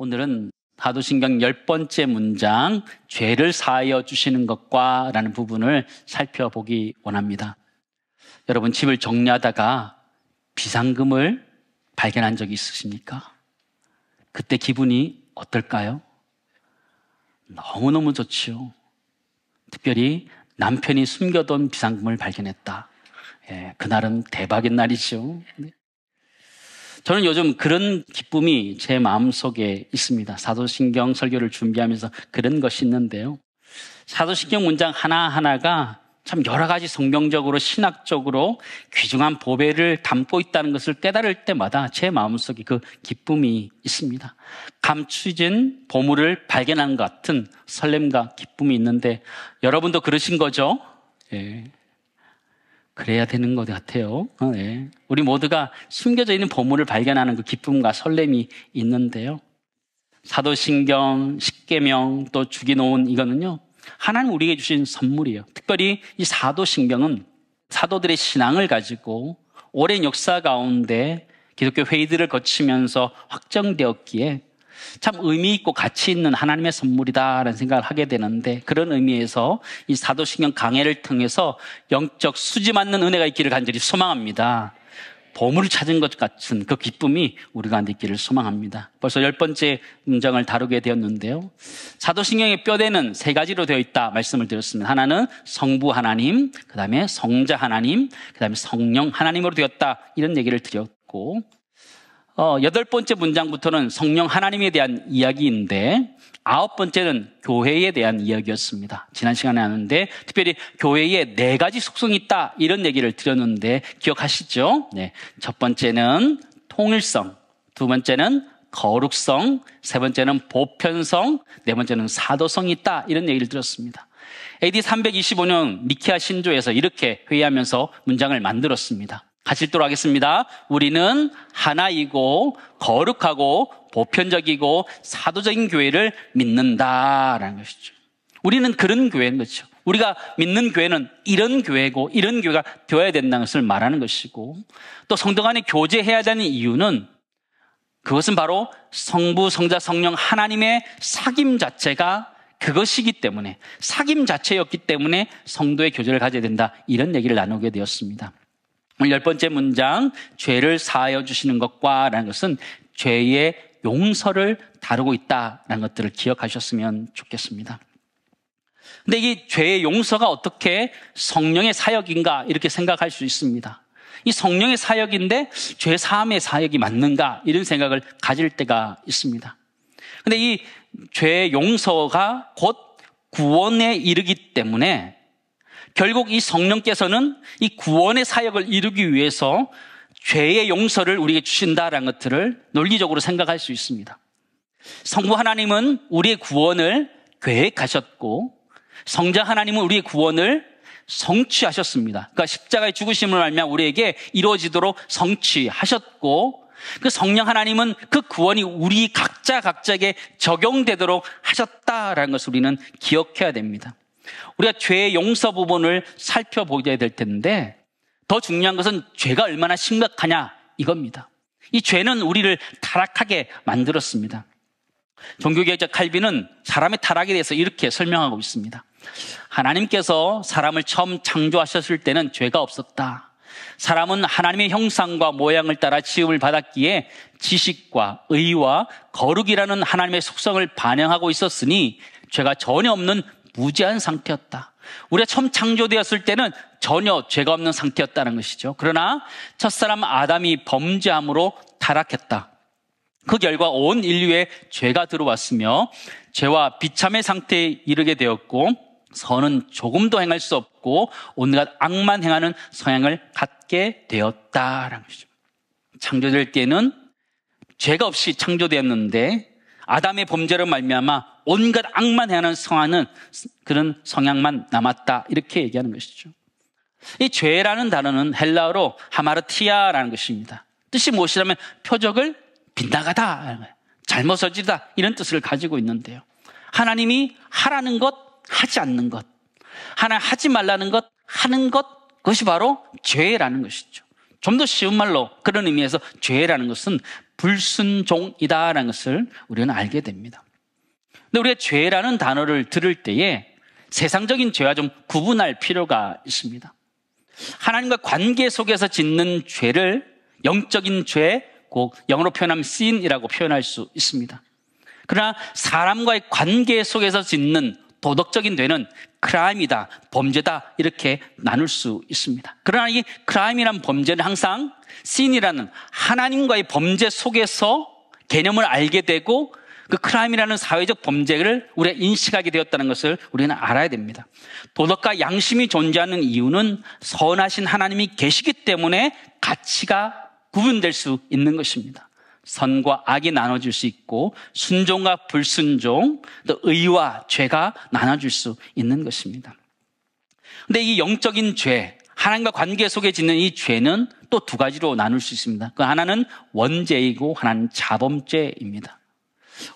오늘은 사도신경 10번째 문장, 죄를 사하여 주시는 것과 라는 부분을 살펴보기 원합니다. 여러분, 집을 정리하다가 비상금을 발견한 적이 있으십니까? 그때 기분이 어떨까요? 너무너무 좋지요. 특별히 남편이 숨겨둔 비상금을 발견했다. 그날은 대박인 날이죠. 저는 요즘 그런 기쁨이 제 마음속에 있습니다. 사도신경 설교를 준비하면서 그런 것이 있는데요. 사도신경 문장 하나하나가 참 여러 가지 성경적으로 신학적으로 귀중한 보배를 담고 있다는 것을 깨달을 때마다 제 마음속에 그 기쁨이 있습니다. 감추진 보물을 발견한 것 같은 설렘과 기쁨이 있는데 여러분도 그러신 거죠? 예. 그래야 되는 것 같아요. 네. 우리 모두가 숨겨져 있는 보물을 발견하는 그 기쁨과 설렘이 있는데요. 사도신경, 십계명, 또 주기도문 이거는요, 하나님 우리에게 주신 선물이에요. 특별히 이 사도신경은 사도들의 신앙을 가지고 오랜 역사 가운데 기독교 회의들을 거치면서 확정되었기에 참 의미 있고 가치 있는 하나님의 선물이다라는 생각을 하게 되는데, 그런 의미에서 이 사도신경 강해를 통해서 영적 수지 맞는 은혜가 있기를 간절히 소망합니다. 보물을 찾은 것 같은 그 기쁨이 우리 가운데 있기를 소망합니다. 벌써 10번째 문장을 다루게 되었는데요. 사도신경의 뼈대는 3가지로 되어 있다 말씀을 드렸습니다. 하나는 성부 하나님, 그 다음에 성자 하나님, 그 다음에 성령 하나님으로 되었다, 이런 얘기를 드렸고, 8번째 문장부터는 성령 하나님에 대한 이야기인데 9번째는 교회에 대한 이야기였습니다. 지난 시간에 하는데 특별히 교회에 4가지 속성이 있다, 이런 얘기를 드렸는데 기억하시죠? 네. 첫 번째는 통일성, 두 번째는 거룩성, 세 번째는 보편성, 네 번째는 사도성이 있다, 이런 얘기를 드렸습니다. AD 325년 니케아 신조에서 이렇게 회의하면서 문장을 만들었습니다. 같이 읽도록 하겠습니다. 우리는 하나이고 거룩하고 보편적이고 사도적인 교회를 믿는다라는 것이죠. 우리는 그런 교회인 것이죠. 우리가 믿는 교회는 이런 교회고 이런 교회가 되어야 된다는 것을 말하는 것이고, 또 성도 간에 교제해야 되는 이유는 그것은 바로 성부, 성자, 성령 하나님의 사귐 자체가 그것이기 때문에, 사귐 자체였기 때문에 성도의 교제를 가져야 된다, 이런 얘기를 나누게 되었습니다. 오늘 10번째 문장, 죄를 사하여 주시는 것과 라는 것은 죄의 용서를 다루고 있다라는 것들을 기억하셨으면 좋겠습니다. 근데 이 죄의 용서가 어떻게 성령의 사역인가, 이렇게 생각할 수 있습니다. 이 성령의 사역인데 죄 사함의 사역이 맞는가, 이런 생각을 가질 때가 있습니다. 근데 이 죄의 용서가 곧 구원에 이르기 때문에 결국 이 성령께서는 이 구원의 사역을 이루기 위해서 죄의 용서를 우리에게 주신다라는 것들을 논리적으로 생각할 수 있습니다. 성부 하나님은 우리의 구원을 계획하셨고, 성자 하나님은 우리의 구원을 성취하셨습니다. 그러니까 십자가의 죽으심을 알면 우리에게 이루어지도록 성취하셨고, 그 성령 하나님은 그 구원이 우리 각자에게 적용되도록 하셨다라는 것을 우리는 기억해야 됩니다. 우리가 죄의 용서 부분을 살펴보게 될 텐데, 더 중요한 것은 죄가 얼마나 심각하냐, 이겁니다. 이 죄는 우리를 타락하게 만들었습니다. 종교개혁자 칼빈은 사람의 타락에 대해서 이렇게 설명하고 있습니다. 하나님께서 사람을 처음 창조하셨을 때는 죄가 없었다. 사람은 하나님의 형상과 모양을 따라 지음을 받았기에 지식과 의와 거룩이라는 하나님의 속성을 반영하고 있었으니 죄가 전혀 없는 무죄한 상태였다. 우리가 처음 창조되었을 때는 전혀 죄가 없는 상태였다는 것이죠. 그러나 첫사람 아담이 범죄함으로 타락했다. 그 결과 온 인류에 죄가 들어왔으며 죄와 비참의 상태에 이르게 되었고, 선은 조금도 행할 수 없고 온갖 악만 행하는 성향을 갖게 되었다라는 것이죠. 창조될 때는 죄가 없이 창조되었는데 아담의 범죄로 말미암아 온갖 악만 행하는 성하는 그런 성향만 남았다, 이렇게 얘기하는 것이죠. 이 죄라는 단어는 헬라어로 하마르티아라는 것입니다. 뜻이 무엇이라면 표적을 빗나가다, 잘못서지다, 이런 뜻을 가지고 있는데요. 하나님이 하라는 것, 하지 않는 것, 하나 하지 말라는 것, 하는 것, 그것이 바로 죄라는 것이죠. 좀 더 쉬운 말로 그런 의미에서 죄라는 것은 불순종이다라는 것을 우리는 알게 됩니다. 근데 우리가 죄라는 단어를 들을 때에 세상적인 죄와 좀 구분할 필요가 있습니다. 하나님과 관계 속에서 짓는 죄를 영적인 죄, 곧 영어로 표현하면 sin이라고 표현할 수 있습니다. 그러나 사람과의 관계 속에서 짓는 도덕적인 죄는 크라임이다, 범죄다 이렇게 나눌 수 있습니다. 그러나 이 크라임이란 범죄는 항상 sin이라는 하나님과의 범죄 속에서 개념을 알게 되고 그 크라임이라는 사회적 범죄를 우리가 인식하게 되었다는 것을 우리는 알아야 됩니다. 도덕과 양심이 존재하는 이유는 선하신 하나님이 계시기 때문에 가치가 구분될 수 있는 것입니다. 선과 악이 나눠질 수 있고 순종과 불순종, 또 의와 죄가 나눠질 수 있는 것입니다. 그런데 이 영적인 죄, 하나님과 관계 속에 짓는 이 죄는 또 두 가지로 나눌 수 있습니다. 그 하나는 원죄이고 하나는 자범죄입니다.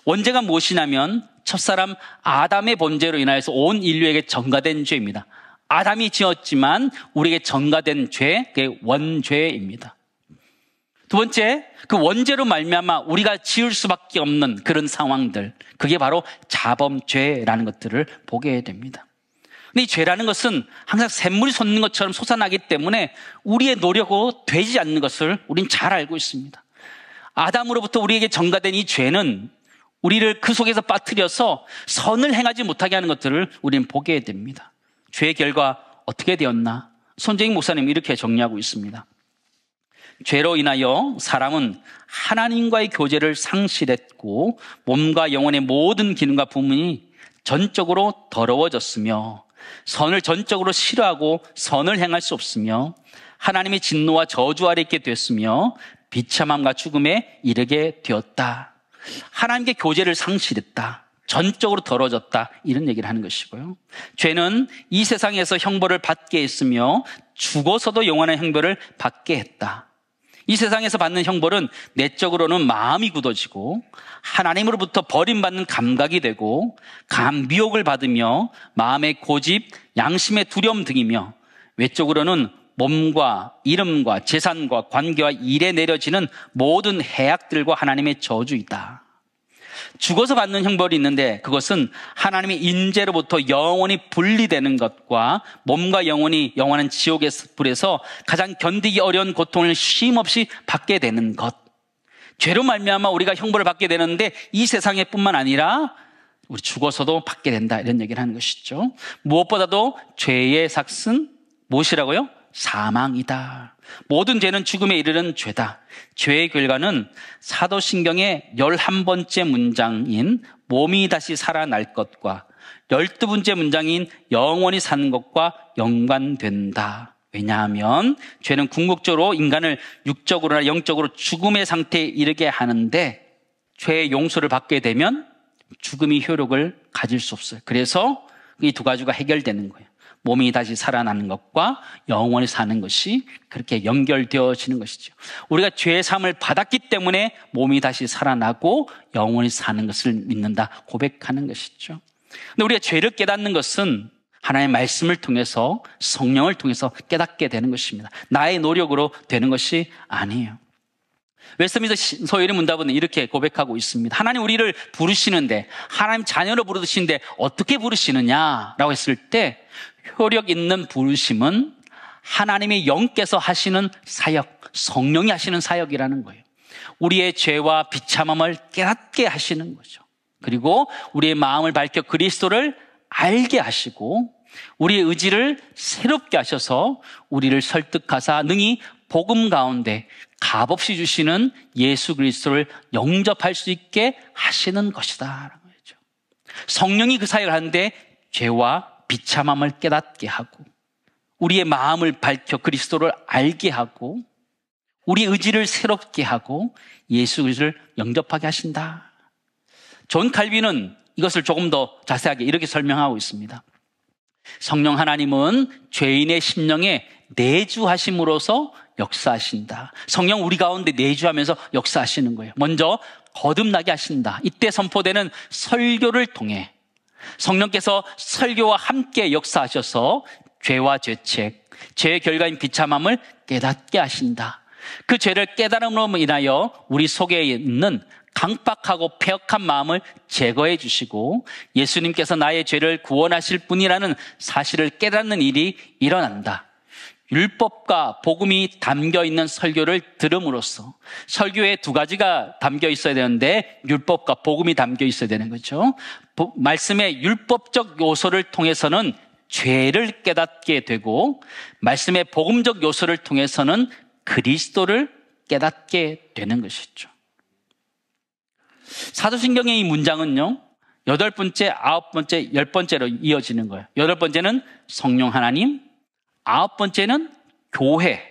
원죄가 무엇이냐면 첫사람 아담의 범죄로 인하여서 온 인류에게 전가된 죄입니다. 아담이 지었지만 우리에게 전가된 죄, 그게 원죄입니다. 두 번째, 그 원죄로 말미암아 우리가 지을 수밖에 없는 그런 상황들, 그게 바로 자범죄라는 것들을 보게 됩니다. 근데 이 죄라는 것은 항상 샘물이 솟는 것처럼 솟아나기 때문에 우리의 노력으로 되지 않는 것을 우리는 잘 알고 있습니다. 아담으로부터 우리에게 전가된 이 죄는 우리를 그 속에서 빠뜨려서 선을 행하지 못하게 하는 것들을 우리는 보게 됩니다. 죄의 결과 어떻게 되었나? 손재익 목사님이 이렇게 정리하고 있습니다. 죄로 인하여 사람은 하나님과의 교제를 상실했고 몸과 영혼의 모든 기능과 부분이 전적으로 더러워졌으며 선을 전적으로 싫어하고 선을 행할 수 없으며 하나님의 진노와 저주 아래 있게 됐으며 비참함과 죽음에 이르게 되었다. 하나님께 교제를 상실했다. 전적으로 더러워졌다. 이런 얘기를 하는 것이고요. 죄는 이 세상에서 형벌을 받게 했으며 죽어서도 영원한 형벌을 받게 했다. 이 세상에서 받는 형벌은 내적으로는 마음이 굳어지고 하나님으로부터 버림받는 감각이 되고 미혹을 받으며 마음의 고집, 양심의 두려움 등이며 외적으로는 몸과 이름과 재산과 관계와 일에 내려지는 모든 해악들과 하나님의 저주이다. 죽어서 받는 형벌이 있는데 그것은 하나님의 인재로부터 영원히 분리되는 것과 몸과 영혼이 영원한 지옥의 불에서 가장 견디기 어려운 고통을 쉼없이 받게 되는 것. 죄로 말미암아 우리가 형벌을 받게 되는데 이 세상에 뿐만 아니라 우리 죽어서도 받게 된다 이런 얘기를 하는 것이죠. 무엇보다도 죄의 삭은 무엇이라고요? 사망이다. 모든 죄는 죽음에 이르는 죄다. 죄의 결과는 사도신경의 11번째 문장인 몸이 다시 살아날 것과 12번째 문장인 영원히 사는 것과 연관된다. 왜냐하면 죄는 궁극적으로 인간을 육적으로나 영적으로 죽음의 상태에 이르게 하는데 죄의 용서를 받게 되면 죽음이 효력을 가질 수 없어요. 그래서 이 두 가지가 해결되는 거예요. 몸이 다시 살아나는 것과 영원히 사는 것이 그렇게 연결되어지는 것이죠. 우리가 죄의 삶을 받았기 때문에 몸이 다시 살아나고 영원히 사는 것을 믿는다, 고백하는 것이죠. 근데 우리가 죄를 깨닫는 것은 하나님의 말씀을 통해서 성령을 통해서 깨닫게 되는 것입니다. 나의 노력으로 되는 것이 아니에요. 웨스트민스터 소요리 문답은 이렇게 고백하고 있습니다. 하나님 우리를 부르시는데 하나님 자녀로 부르시는데 어떻게 부르시느냐라고 했을 때 효력 있는 부르심은 하나님의 영께서 하시는 사역, 성령이 하시는 사역이라는 거예요. 우리의 죄와 비참함을 깨닫게 하시는 거죠. 그리고 우리의 마음을 밝혀 그리스도를 알게 하시고 우리의 의지를 새롭게 하셔서 우리를 설득하사 능히 복음 가운데 값없이 주시는 예수 그리스도를 영접할 수 있게 하시는 것이다. 성령이 그 사역을 하는데 죄와 비참함을 깨닫게 하고 우리의 마음을 밝혀 그리스도를 알게 하고 우리의 의지를 새롭게 하고 예수 그리스도를 영접하게 하신다. 존 칼빈은 이것을 조금 더 자세하게 이렇게 설명하고 있습니다. 성령 하나님은 죄인의 심령에 내주하심으로써 역사하신다. 성령 우리 가운데 내주하면서 역사하시는 거예요. 먼저 거듭나게 하신다. 이때 선포되는 설교를 통해 성령께서 설교와 함께 역사하셔서 죄와 죄책, 죄의 결과인 비참함을 깨닫게 하신다. 그 죄를 깨달음으로 인하여 우리 속에 있는 강박하고 패역한 마음을 제거해 주시고 예수님께서 나의 죄를 구원하실 분이라는 사실을 깨닫는 일이 일어난다. 율법과 복음이 담겨있는 설교를 들음으로써, 설교에 두 가지가 담겨 있어야 되는데 율법과 복음이 담겨 있어야 되는 거죠. 말씀의 율법적 요소를 통해서는 죄를 깨닫게 되고, 말씀의 복음적 요소를 통해서는 그리스도를 깨닫게 되는 것이죠. 사도신경의 이 문장은요, 8번째, 9번째, 10번째로 이어지는 거예요. 8번째는 성령 하나님, 9번째는 교회,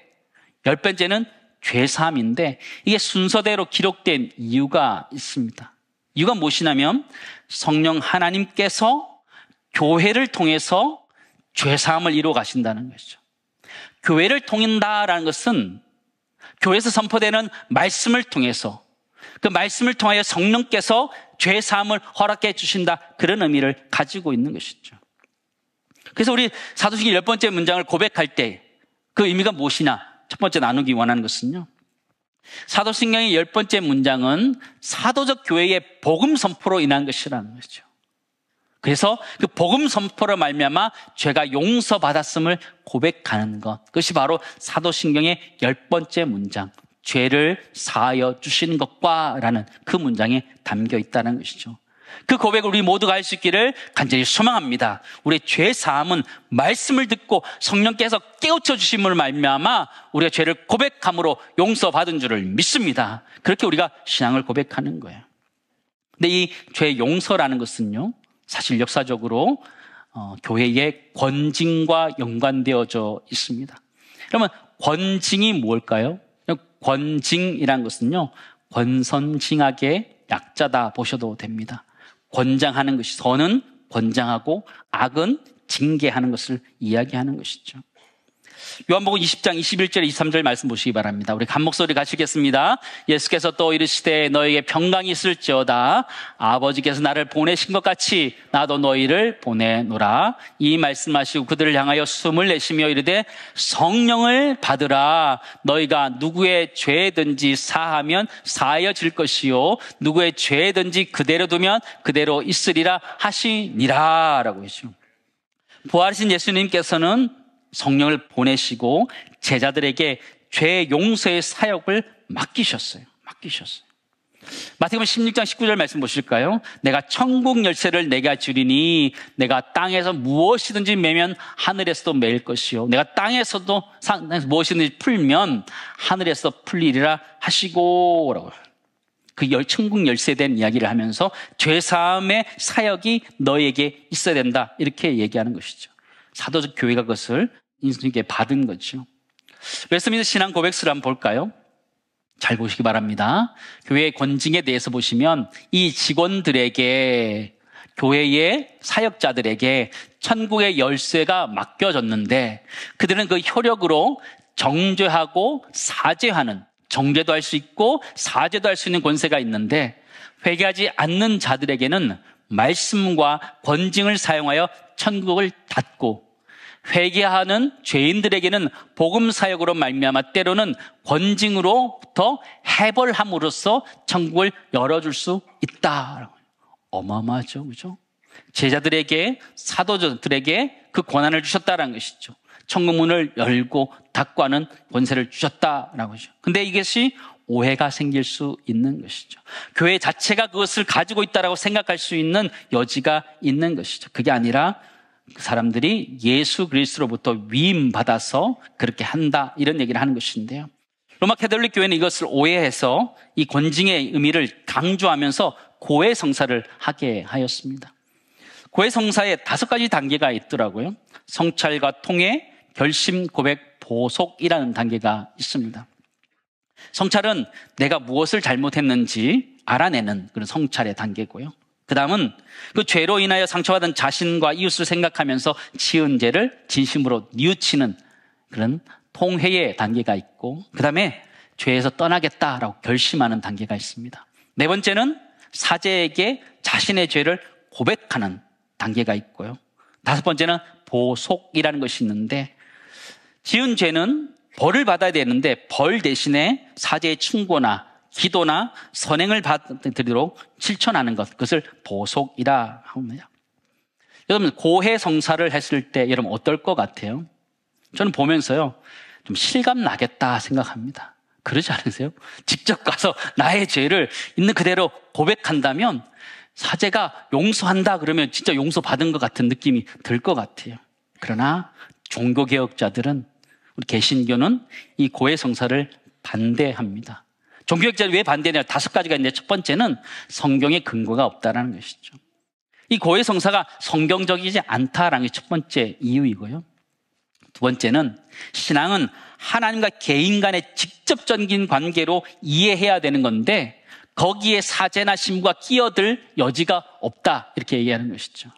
10번째는 죄사함인데, 이게 순서대로 기록된 이유가 있습니다. 이유가 무엇이냐면 성령 하나님께서 교회를 통해서 죄사함을 이루어 가신다는 것이죠. 교회를 통한다라는 것은 교회에서 선포되는 말씀을 통해서, 그 말씀을 통하여 성령께서 죄사함을 허락해 주신다, 그런 의미를 가지고 있는 것이죠. 그래서 우리 사도신경 10번째 문장을 고백할 때 그 의미가 무엇이냐, 첫 번째 나누기 원하는 것은요, 사도신경의 10번째 문장은 사도적 교회의 복음 선포로 인한 것이라는 거죠. 그래서 그 복음 선포로 말미암아 죄가 용서받았음을 고백하는 것, 그것이 바로 사도신경의 10번째 문장, 죄를 사하여 주시는 것과 라는 그 문장에 담겨 있다는 것이죠. 그 고백을 우리 모두가 할 수 있기를 간절히 소망합니다. 우리의 죄 사함은 말씀을 듣고 성령께서 깨우쳐 주심을 말미암아 우리가 죄를 고백함으로 용서받은 줄을 믿습니다. 그렇게 우리가 신앙을 고백하는 거예요. 근데 이 죄 용서라는 것은요, 사실 역사적으로 교회의 권징과 연관되어져 있습니다. 그러면 권징이 뭘까요? 권징이란 것은요, 권선징악의 약자다 보셔도 됩니다. 권장하는 것이, 선은 권장하고 악은 징계하는 것을 이야기하는 것이죠. 요한복음 20장 21절 23절 말씀 보시기 바랍니다. 우리 한 목소리 가시겠습니다. 예수께서 또 이르시되 너에게 평강이 있을지어다. 아버지께서 나를 보내신 것 같이 나도 너희를 보내노라. 이 말씀하시고 그들을 향하여 숨을 내쉬며 이르되 성령을 받으라. 너희가 누구의 죄든지 사하면 사하여질 것이요 누구의 죄든지 그대로 두면 그대로 있으리라 하시니라 라고 했죠. 부활하신 예수님께서는 성령을 보내시고 제자들에게 죄 용서의 사역을 맡기셨어요. 마태복음 16장 19절 말씀 보실까요? 내가 천국 열쇠를 내가 주리니 내가 땅에서 무엇이든지 매면 하늘에서도 매일 것이요 내가 땅에서도 무엇이든지 풀면 하늘에서 풀리리라 하시고 라고, 그 천국 열쇠된 이야기를 하면서 죄사함의 사역이 너에게 있어야 된다, 이렇게 얘기하는 것이죠. 사도적 교회가 그것을 예수님께 받은 거죠. 웨스트민스터 신앙 고백서를 한번 볼까요? 잘 보시기 바랍니다. 교회의 권징에 대해서 보시면 이 직원들에게, 교회의 사역자들에게 천국의 열쇠가 맡겨졌는데 그들은 그 효력으로 정죄하고 사죄하는, 정죄도 할 수 있고 사죄도 할 수 있는 권세가 있는데, 회개하지 않는 자들에게는 말씀과 권징을 사용하여 천국을 닫고, 회개하는 죄인들에게는 복음 사역으로 말미암아 때로는 권징으로부터 해벌함으로써 천국을 열어줄 수 있다. 어마어마하죠, 그죠? 제자들에게, 사도들에게 그 권한을 주셨다는 것이죠. 천국 문을 열고 닫고 하는 권세를 주셨다라고 하죠. 근데 이것이 오해가 생길 수 있는 것이죠. 교회 자체가 그것을 가지고 있다라고 생각할 수 있는 여지가 있는 것이죠. 그게 아니라 그 사람들이 예수 그리스도로부터 위임받아서 그렇게 한다, 이런 얘기를 하는 것인데요. 로마 캐톨릭 교회는 이것을 오해해서 이 권징의 의미를 강조하면서 고해 성사를 하게 하였습니다. 고해 성사에 5가지 단계가 있더라고요. 성찰과 통해, 결심, 고백, 보속이라는 단계가 있습니다. 성찰은 내가 무엇을 잘못했는지 알아내는 그런 성찰의 단계고요. 그 다음은 그 죄로 인하여 상처받은 자신과 이웃을 생각하면서 지은 죄를 진심으로 뉘우치는 그런 통회의 단계가 있고, 그 다음에 죄에서 떠나겠다라고 결심하는 단계가 있습니다. 4번째는 사제에게 자신의 죄를 고백하는 단계가 있고요. 5번째는 보속이라는 것이 있는데, 지은 죄는 벌을 받아야 되는데 벌 대신에 사죄의 충고나 기도나 선행을 받도록 실천하는 것, 그것을 보속이라 합니다. 여러분, 고해성사를 했을 때 여러분 어떨 것 같아요? 저는 보면서요, 좀 실감 나겠다 생각합니다. 그러지 않으세요? 직접 가서 나의 죄를 있는 그대로 고백한다면 사제가 용서한다 그러면 진짜 용서받은 것 같은 느낌이 들 것 같아요. 그러나 종교개혁자들은, 우리 개신교는 이 고해성사를 반대합니다. 종교개혁자들이 왜 반대냐? 5가지가 있는데, 첫 번째는 성경에 근거가 없다는 것이죠. 이 고해성사가 성경적이지 않다라는 게 첫 번째 이유이고요. 두 번째는 신앙은 하나님과 개인 간의 직접적인 관계로 이해해야 되는 건데, 거기에 사죄나 신부가 끼어들 여지가 없다, 이렇게 얘기하는 것이죠.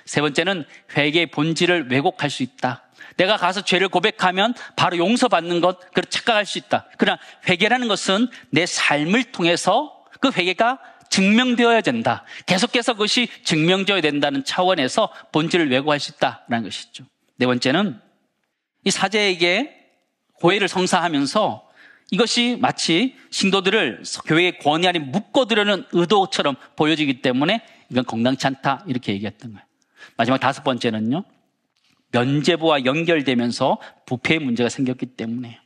세 번째는 회개의 본질을 왜곡할 수 있다. 내가 가서 죄를 고백하면 바로 용서받는 것, 그걸 착각할 수 있다. 그러나 회개라는 것은 내 삶을 통해서 그 회개가 증명되어야 된다. 계속해서 그것이 증명되어야 된다는 차원에서 본질을 왜곡할 수 있다는 것이죠. 네 번째는 이 사제에게 고해를 성사하면서 이것이 마치 신도들을 교회의 권위 아래 묶어두려는 의도처럼 보여지기 때문에 이건 건강치 않다, 이렇게 얘기했던 거예요. 마지막 5번째는요, 면죄부와 연결되면서 부패의 문제가 생겼기 때문에,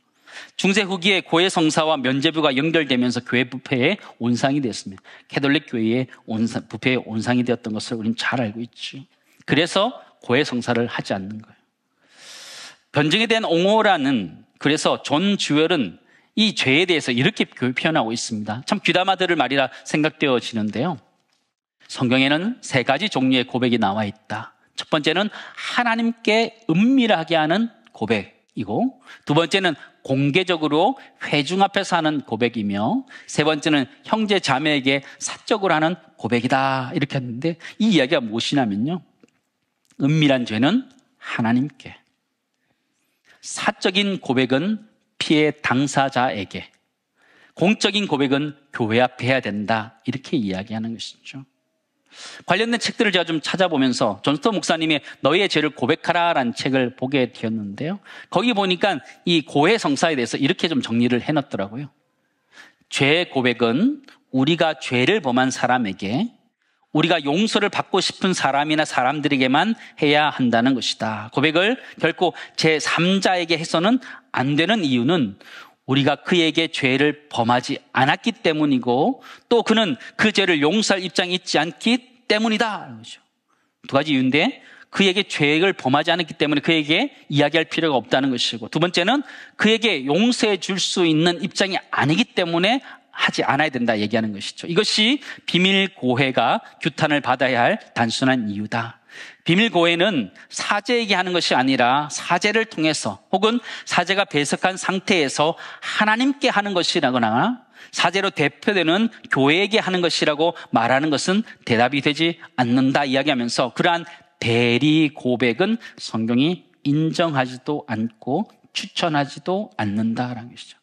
중세 후기에 고해 성사와 면죄부가 연결되면서 교회 부패의 온상이 되었습니다. 캐톨릭 교회의 부패의 온상이 되었던 것을 우리는 잘 알고 있죠. 그래서 고해 성사를 하지 않는 거예요. 변증에 대한 옹호라는, 그래서 존 주얼은 이 죄에 대해서 이렇게 표현하고 있습니다. 참 귀담아 들을 말이라 생각되어지는데요. 성경에는 3가지 종류의 고백이 나와 있다. 첫 번째는 하나님께 은밀하게 하는 고백이고, 두 번째는 공개적으로 회중 앞에서 하는 고백이며, 세 번째는 형제 자매에게 사적으로 하는 고백이다, 이렇게 했는데, 이 이야기가 무엇이냐면요, 은밀한 죄는 하나님께, 사적인 고백은 피해 당사자에게, 공적인 고백은 교회 앞에 해야 된다, 이렇게 이야기하는 것이죠. 관련된 책들을 제가 좀 찾아보면서 존 스토 목사님의 너희의 죄를 고백하라라는 책을 보게 되었는데요, 거기 보니까 이 고해 성사에 대해서 이렇게 좀 정리를 해놨더라고요. 죄 고백은 우리가 죄를 범한 사람에게, 우리가 용서를 받고 싶은 사람이나 사람들에게만 해야 한다는 것이다. 고백을 결코 제3자에게 해서는 안 되는 이유는 우리가 그에게 죄를 범하지 않았기 때문이고, 또 그는 그 죄를 용서할 입장이 있지 않기 때문이다. 2가지 이유인데, 그에게 죄를 범하지 않았기 때문에 그에게 이야기할 필요가 없다는 것이고, 두 번째는 그에게 용서해 줄 수 있는 입장이 아니기 때문에 하지 않아야 된다 얘기하는 것이죠. 이것이 비밀 고해가 규탄을 받아야 할 단순한 이유다. 비밀 고해는 사제에게 하는 것이 아니라 사제를 통해서, 혹은 사제가 배석한 상태에서 하나님께 하는 것이라거나 사제로 대표되는 교회에게 하는 것이라고 말하는 것은 대답이 되지 않는다 이야기하면서, 그러한 대리 고백은 성경이 인정하지도 않고 추천하지도 않는다라는 것이죠.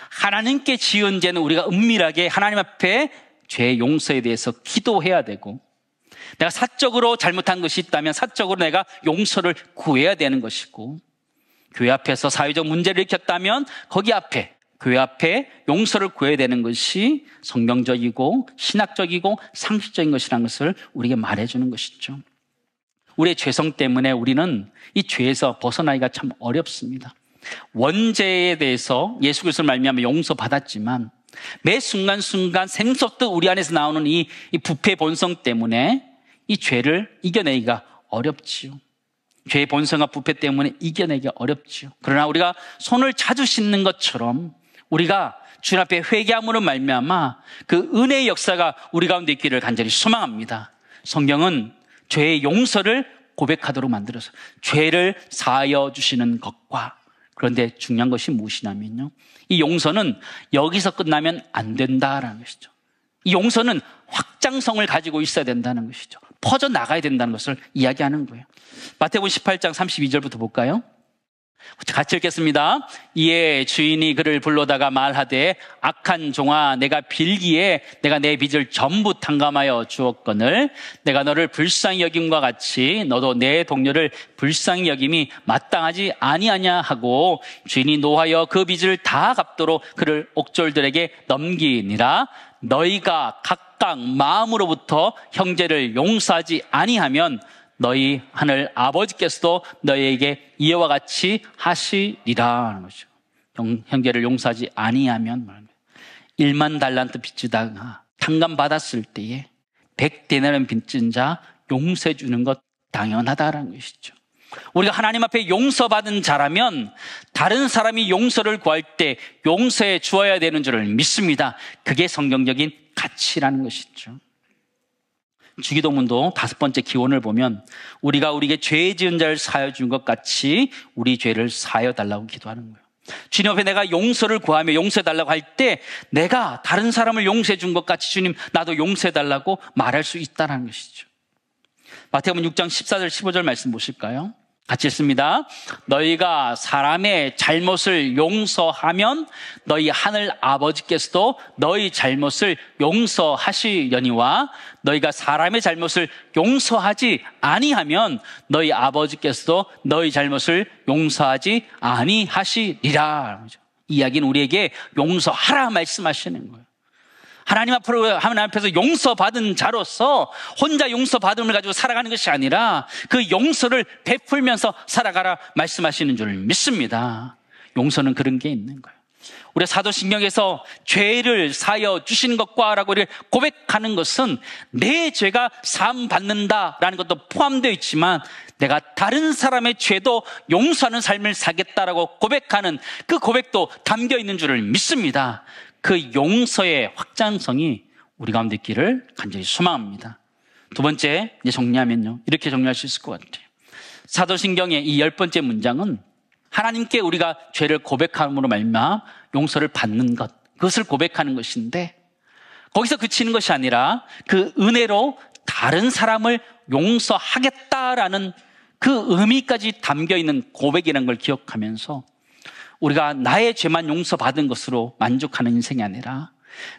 하나님께 지은 죄는 우리가 은밀하게 하나님 앞에 죄 용서에 대해서 기도해야 되고, 내가 사적으로 잘못한 것이 있다면 사적으로 내가 용서를 구해야 되는 것이고, 교회 앞에서 사회적 문제를 일으켰다면 거기 앞에, 교회 앞에 용서를 구해야 되는 것이 성경적이고 신학적이고 상식적인 것이라는 것을 우리에게 말해주는 것이죠. 우리의 죄성 때문에 우리는 이 죄에서 벗어나기가 참 어렵습니다. 원죄에 대해서 예수 그리스도를 말미암아 용서받았지만 매 순간순간 생속도 우리 안에서 나오는 이 부패 본성 때문에 이 죄를 이겨내기가 어렵지요. 죄의 본성과 부패 때문에 이겨내기가 어렵지요. 그러나 우리가 손을 자주 씻는 것처럼 우리가 주님 앞에 회개함으로 말미암아 그 은혜의 역사가 우리 가운데 있기를 간절히 소망합니다. 성경은 죄의 용서를 고백하도록 만들어서 죄를 사하여 주시는 것과, 그런데 중요한 것이 무엇이냐면요, 이 용서는 여기서 끝나면 안 된다라는 것이죠. 이 용서는 확장성을 가지고 있어야 된다는 것이죠. 퍼져나가야 된다는 것을 이야기하는 거예요. 마태복음 18장 32절부터 볼까요? 같이 읽겠습니다. 이에 주인이 그를 불러다가 말하되 악한 종아, 내가 빌기에 내가 내 빚을 전부 탕감하여 주었거늘 내가 너를 불쌍히 여김과 같이 너도 내 동료를 불쌍히 여김이 마땅하지 아니하냐 하고 주인이 노하여 그 빚을 다 갚도록 그를 옥졸들에게 넘기니라. 너희가 각각 마음으로부터 형제를 용서하지 아니하면 너희 하늘 아버지께서도 너희에게 이와 같이 하시리라 하는 것이죠. 형제를 용서하지 아니하면 1만 달란트 빚지다가 탕감받았을 때에 100데나리온 빚진 자 용서해 주는 것 당연하다라는 것이죠. 우리가 하나님 앞에 용서받은 자라면 다른 사람이 용서를 구할 때 용서해 주어야 되는 줄을 믿습니다. 그게 성경적인 가치라는 것이죠. 주기도문도 5번째 기원을 보면 우리가 우리에게 죄 지은 자를 사하여 준 것 같이 우리 죄를 사하여 달라고 기도하는 거예요. 주님 앞에 내가 용서를 구하며 용서해 달라고 할 때 내가 다른 사람을 용서해 준 것 같이 주님 나도 용서해 달라고 말할 수 있다는 것이죠. 마태복음 6장 14절 15절 말씀 보실까요? 같이 읽습니다. 너희가 사람의 잘못을 용서하면 너희 하늘 아버지께서도 너희 잘못을 용서하시려니와 너희가 사람의 잘못을 용서하지 아니하면 너희 아버지께서도 너희 잘못을 용서하지 아니하시리라. 이 이야기는 우리에게 용서하라 말씀하시는 거예요. 하나님 앞에서 용서받은 자로서 혼자 용서받음을 가지고 살아가는 것이 아니라 그 용서를 베풀면서 살아가라 말씀하시는 줄 믿습니다. 용서는 그런 게 있는 거예요. 우리 사도신경에서 죄를 사하여 주시는 것과 라고 고백하는 것은 내 죄가 사함 받는다라는 것도 포함되어 있지만 내가 다른 사람의 죄도 용서하는 삶을 살겠다라고 고백하는 그 고백도 담겨 있는 줄을 믿습니다. 그 용서의 확장성이 우리 가운데 있기를 간절히 소망합니다. 두 번째, 이제 정리하면요. 이렇게 정리할 수 있을 것 같아요. 사도신경의 이 10번째 문장은 하나님께 우리가 죄를 고백함으로 말미암아 용서를 받는 것, 그것을 고백하는 것인데 거기서 그치는 것이 아니라 그 은혜로 다른 사람을 용서하겠다라는 그 의미까지 담겨 있는 고백이라는 걸 기억하면서 우리가 나의 죄만 용서받은 것으로 만족하는 인생이 아니라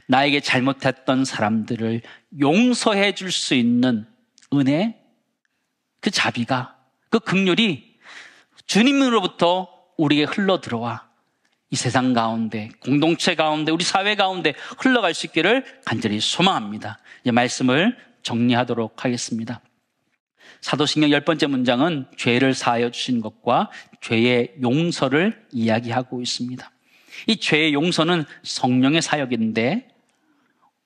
나에게 잘못했던 사람들을 용서해 줄 수 있는 은혜, 그 자비가, 그 긍휼이 주님으로부터 우리에게 흘러 들어와 이 세상 가운데, 공동체 가운데, 우리 사회 가운데 흘러갈 수 있기를 간절히 소망합니다. 이제 말씀을 정리하도록 하겠습니다. 사도신경 10번째 문장은 죄를 사하여 주신 것과 죄의 용서를 이야기하고 있습니다. 이 죄의 용서는 성령의 사역인데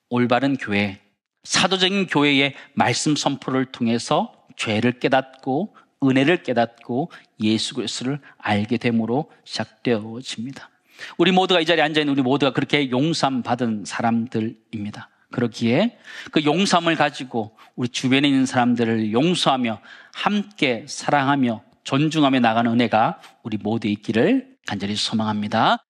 올바른 교회, 사도적인 교회의 말씀 선포를 통해서 죄를 깨닫고 은혜를 깨닫고 예수 그리스도를 알게 됨으로 시작되어집니다. 우리 모두가 이 자리에 앉아있는 우리 모두가 그렇게 용서함 받은 사람들입니다. 그렇기에 그 용서함을 가지고 우리 주변에 있는 사람들을 용서하며 함께 사랑하며 존중하며 나가는 은혜가 우리 모두에 있기를 간절히 소망합니다.